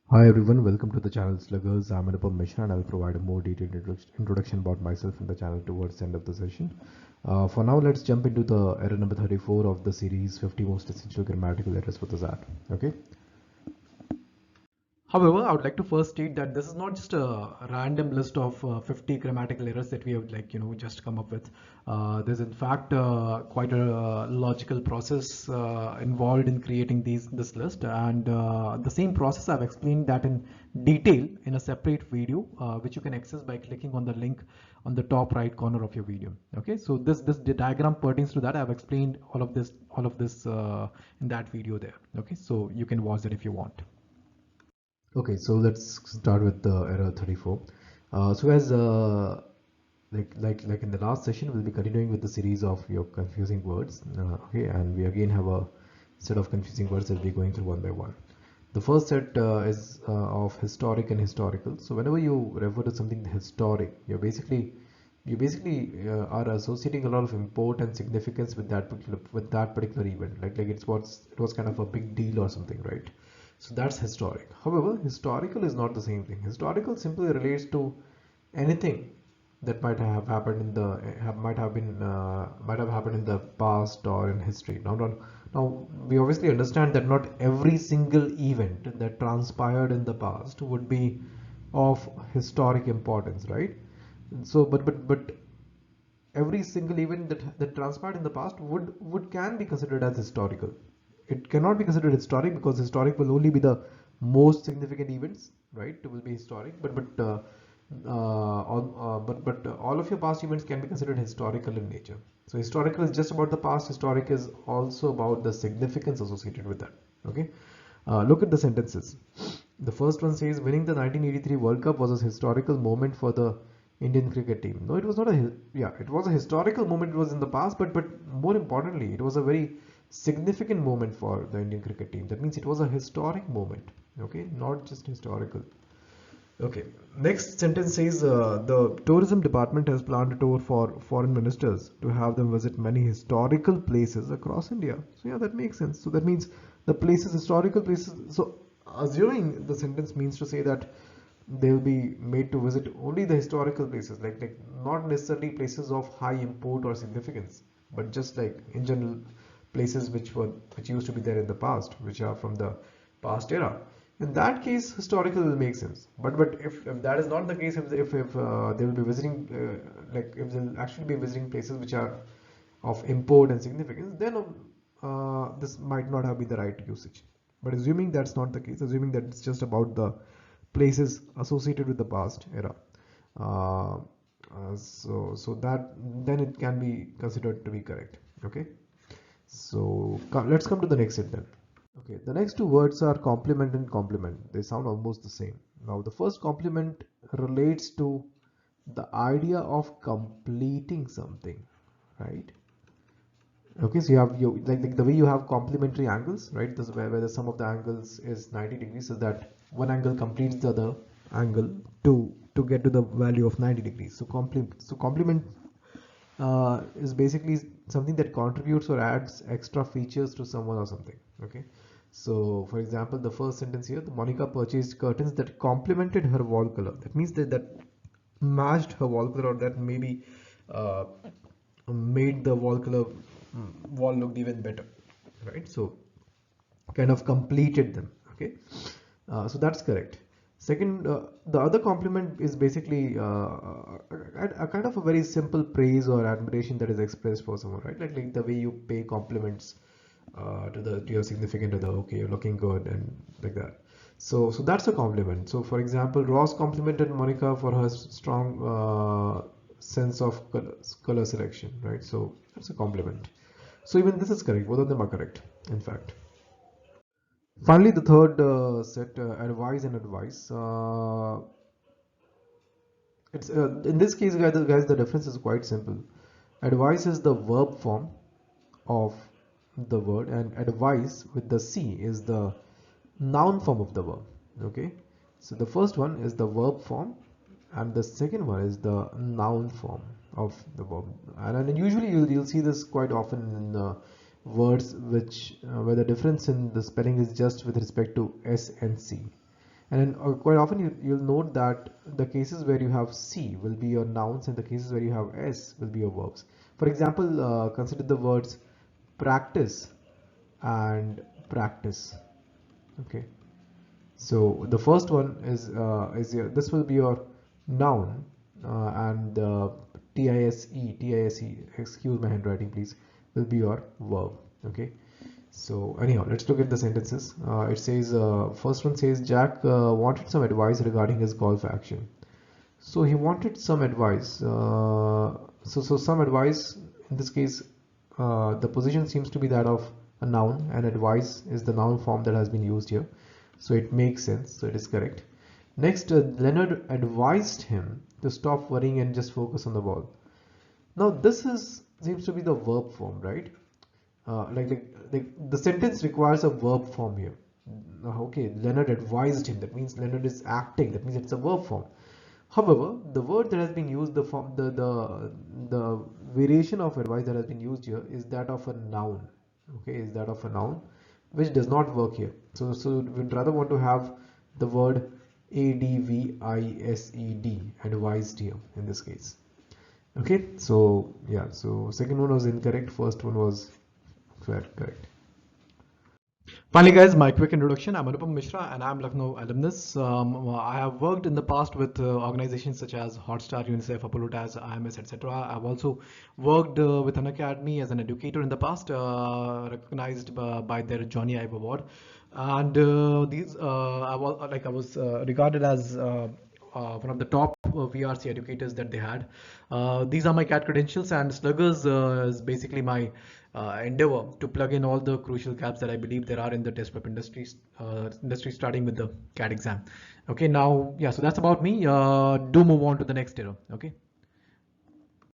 Hi everyone, welcome to the channel Sluggers. I'm Anupam Mishra and I'll provide a more detailed introduction about myself in the channel towards the end of the session. For now, let's jump into the error number 34 of the series 50 most essential grammatical errors for the XAT. Okay. However, I would like to first state that this is not just a random list of 50 grammatical errors that we have just come up with. There's in fact quite a logical process involved in creating this list, and the same process I've explained that in detail in a separate video, which you can access by clicking on the link on the top right corner of your video. Okay, so this diagram pertains to that. I've explained all of this in that video there. Okay, so you can watch it if you want. Okay, so let's start with the error 34. So as like in the last session, we'll be continuing with the series of your confusing words. Okay, and we again have a set of confusing words that we're going through one by one. The first set is of historic and historical. So whenever you refer to something historic, you basically are associating a lot of import and significance with that particular event. Like it was kind of a big deal or something, right? So that's historic. However, historical is not the same thing. Historical simply relates to anything that might have happened in the might have happened in the past or in history. Now we obviously understand that not every single event that transpired in the past would be of historic importance, right? So, but every single event that transpired in the past would can be considered as historical. It cannot be considered historic because historic will only be the most significant events, right? It will be historic, but all of your past events can be considered historical in nature. So historical is just about the past. Historic is also about the significance associated with that. Okay. Look at the sentences. The first one says winning the 1983 World Cup was a historical moment for the Indian cricket team. No, it was not it was a historical moment. It was in the past, but more importantly, it was a very significant moment for the Indian cricket team. That means it was a historic moment. Okay, not just historical. Okay, next sentence says the tourism department has planned a tour for foreign ministers to have them visit many historical places across India. So yeah, that makes sense. So that means the places, historical places. So assuming the sentence means to say that they will be made to visit only the historical places, like not necessarily places of high import or significance, but just like in general places which used to be there in the past, which are from the past era. In that case, historical will make sense. But if that is not the case, if they will be visiting like if they'll actually be visiting places which are of import and significance, then this might not have been the right usage. But assuming that's not the case, assuming that it's just about the places associated with the past era, uh, so that then it can be considered to be correct. Okay, so let's come to the next set then. Okay, the next two words are complement and complement. They sound almost the same. Now, the first complement relates to the idea of completing something, right? Okay, so you have like the way you have complementary angles, right? This is where the sum of the angles is 90 degrees, so that one angle completes the other angle to get to the value of 90 degrees. So complement is basically something that contributes or adds extra features to someone or something. Okay, so for example, the first sentence here, the Monica purchased curtains that complemented her wall color. That means that matched her wall color, or that maybe uh, made the wall color wall looked even better, right? So kind of completed them. Okay, so that's correct. Second, the other compliment is basically a kind of a very simple praise or admiration that is expressed for someone, right? Like the way you pay compliments to your significant other. Okay, you're looking good and like that. So that's a compliment. So for example, Ross complimented Monica for her strong sense of color selection, right? So that's a compliment. So even this is correct. Both of them are correct, in fact. Finally, the third set, advice and advice. It's in this case, guys, the difference is quite simple. Advice is the verb form of the word, and advice with the C is the noun form of the verb. Okay, so the first one is the verb form, and the second one is the noun form of the verb. And usually you'll see this quite often in words which where the difference in the spelling is just with respect to S and C. And then, quite often you'll note that the cases where you have C will be your nouns and the cases where you have S will be your verbs. For example, consider the words practice and practice. Okay, so the first one is this will be your noun, and TISE, excuse my handwriting please, will be your verb. Okay, so anyhow, let's look at the sentences. It says, first one says Jack wanted some advice regarding his golf action. So he wanted some advice. So some advice in this case, the position seems to be that of a noun, and advice is the noun form that has been used here. So it makes sense. So it is correct. Next, Leonard advised him to stop worrying and just focus on the ball. Now this seems to be the verb form, right? The sentence requires a verb form here. Okay, Leonard advised him. That means Leonard is acting. That means it's a verb form. However, the word that has been used, the variation of advice that has been used here is that of a noun. Okay, is that of a noun, which does not work here. So we'd rather want to have the word advised, advised here in this case. Okay, so yeah, so second one was incorrect. First one was correct. Finally, guys, my quick introduction. I'm Anupam Mishra and I'm Lucknow alumnus. I have worked in the past with organizations such as Hotstar, UNICEF, Apollo TAS, IMS, etc. I've also worked with an academy as an educator in the past, recognized by their Johnny Ive Award. And I was regarded as one of the top VRC educators that they had. These are my CAT credentials, and Sluggers is basically my endeavor to plug in all the crucial gaps that I believe there are in the test prep industry, starting with the CAT exam. Okay, now, yeah, so that's about me. Do move on to the next era. Okay.